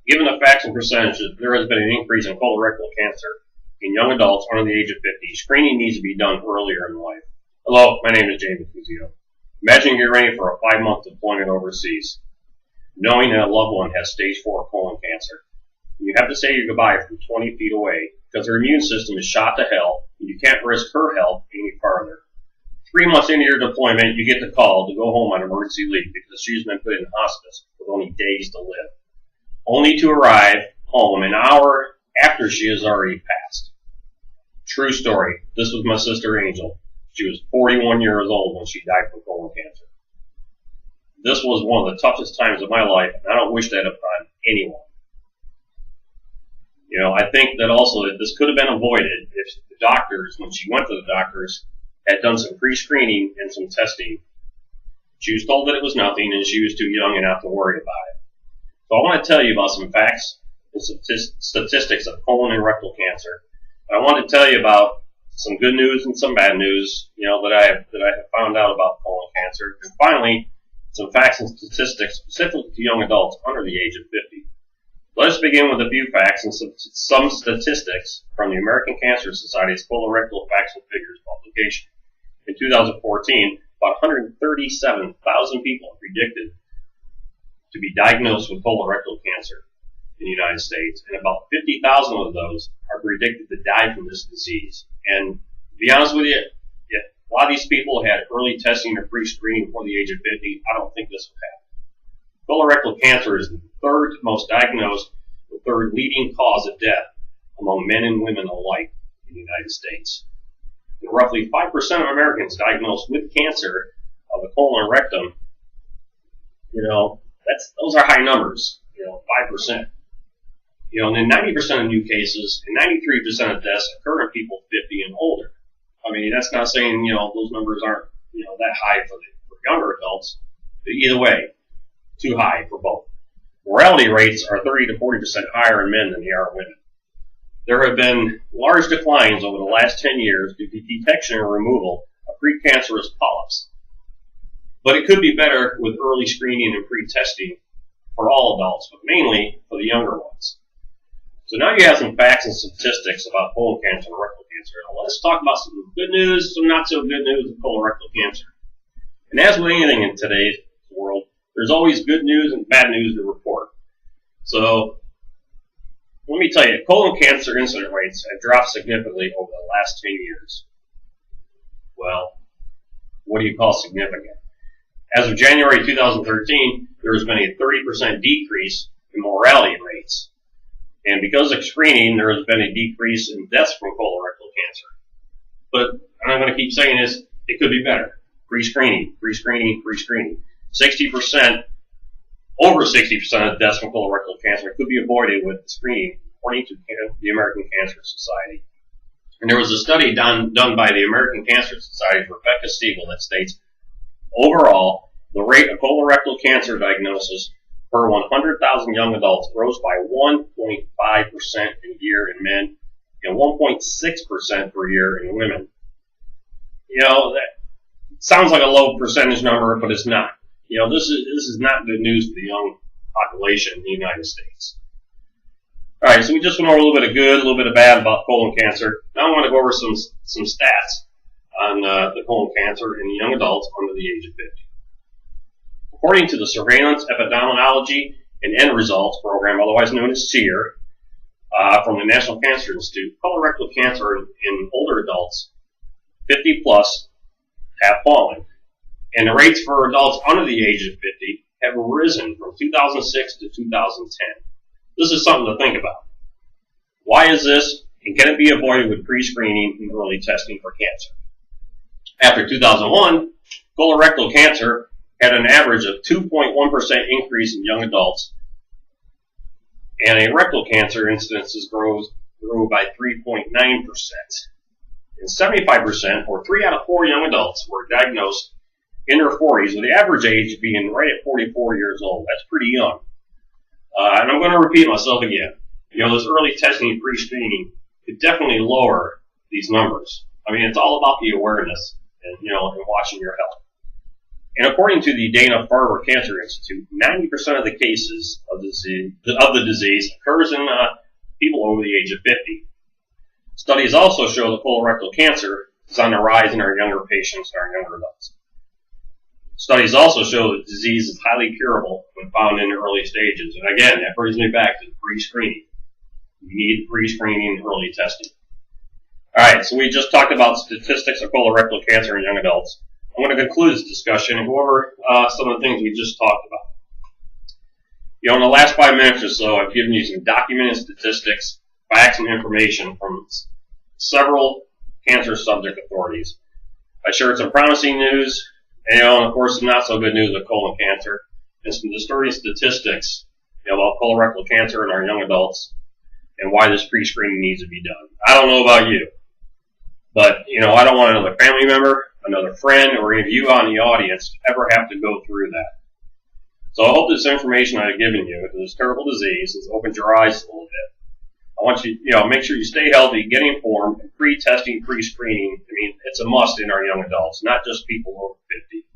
Given the facts and percentages, there has been an increase in colorectal cancer in young adults under the age of 50. Screening needs to be done earlier in life. Hello, my name is Jamie Kuzio. Imagine you're ready for a 5-month deployment overseas, knowing that a loved one has stage 4 colon cancer. And you have to say your goodbye from 20 feet away because her immune system is shot to hell and you can't risk her health any farther. 3 months into your deployment, you get the call to go home on emergency leave because she's been put in hospice with only days to live, only to arrive home an hour after she has already passed. True story. This was my sister Angel. She was 41 years old when she died from colon cancer. This was one of the toughest times of my life, and I don't wish that upon anyone. You know, I think that also that this could have been avoided if the doctors, when she went to the doctors, had done some pre-screening and some testing. She was told that it was nothing, and she was too young enough to worry about it. So I want to tell you about some facts and statistics of colon and rectal cancer. I want to tell you about some good news and some bad news, that I have found out about colon cancer. And finally, some facts and statistics specific to young adults under the age of 50. Let us begin with a few facts and some statistics from the American Cancer Society's Colorectal Facts and Figures publication. In 2014, about 137,000 people are predicted to be diagnosed with colorectal cancer in the United States, and about 50,000 of those are predicted to die from this disease. And to be honest with you, if a lot of these people had early testing or pre-screening before the age of 50, I don't think this would happen. Colorectal cancer is the third most diagnosed, the third leading cause of death among men and women alike in the United States. And roughly 5% of Americans diagnosed with cancer of the colon and rectum, those are high numbers, 5%. And then 90% of new cases and 93% of deaths occur in people 50 and older. I mean, that's not saying, those numbers aren't, that high for younger adults, but either way, too high for both. Mortality rates are 30 to 40% higher in men than they are in women. There have been large declines over the last 10 years due to detection and removal of precancerous polyps. But it could be better with early screening and pre-testing for all adults, but mainly for the younger ones. So now you have some facts and statistics about colon cancer and rectal cancer. Now let's talk about some good news, some not so good news of colorectal cancer. And as with anything in today's world, there's always good news and bad news to report. So let me tell you, colon cancer incident rates have dropped significantly over the last 10 years. Well, what do you call significant? As of January 2013, there has been a 30% decrease in mortality rates. And because of screening, there has been a decrease in deaths from colorectal cancer. But I'm going to keep saying this, it could be better. Pre-screening. 60%, over 60% of deaths from colorectal cancer could be avoided with screening, according to the American Cancer Society. And there was a study done by the American Cancer Society's Rebecca Siegel that states, overall, the rate of colorectal cancer diagnosis per 100,000 young adults rose by 1.5% a year in men and 1.6% per year in women. That sounds like a low percentage number, but it's not. This is not good news for the young population in the United States. All right, so we just went over a little bit of good, a little bit of bad about colon cancer. Now I want to go over some stats on the colon cancer in young adults under the age of 50. According to the Surveillance, Epidemiology, and End Results Program, otherwise known as SEER, from the National Cancer Institute, colorectal cancer in older adults, 50 plus, have fallen. And the rates for adults under the age of 50 have risen from 2006 to 2010. This is something to think about. Why is this, and can it be avoided with pre-screening and early testing for cancer? After 2001, colorectal cancer had an average of 2.1% increase in young adults, and a rectal cancer incidences grew by 3.9%. And 75%, or 3 out of 4 young adults, were diagnosed in their 40s, with the average age being right at 44 years old. That's pretty young. And I'm going to repeat myself again. This early testing and pre-screening could definitely lower these numbers. I mean, it's all about the awareness and, and watching your health. And according to the Dana-Farber Cancer Institute, 90% of the cases of the disease occurs in people over the age of 50. Studies also show that colorectal cancer is on the rise in our younger patients and our younger adults. Studies also show that the disease is highly curable when found in the early stages. And again, that brings me back to the pre-screening. We need pre-screening and early testing. Alright, so we just talked about statistics of colorectal cancer in young adults. I'm going to conclude this discussion and go over some of the things we just talked about. In the last 5 minutes or so, I've given you some documented statistics, facts, and information from several cancer subject authorities. I shared some promising news, and of course some not so good news of colon cancer, and some disturbing statistics about colorectal cancer in our young adults and why this pre-screening needs to be done. I don't know about you, but I don't want another family member, another friend, or any of you on the audience to ever have to go through that. So I hope this information I've given you, this terrible disease, has opened your eyes a little bit. I want you, make sure you stay healthy, get informed, and pre-testing, pre-screening. It's a must in our young adults, not just people over 50.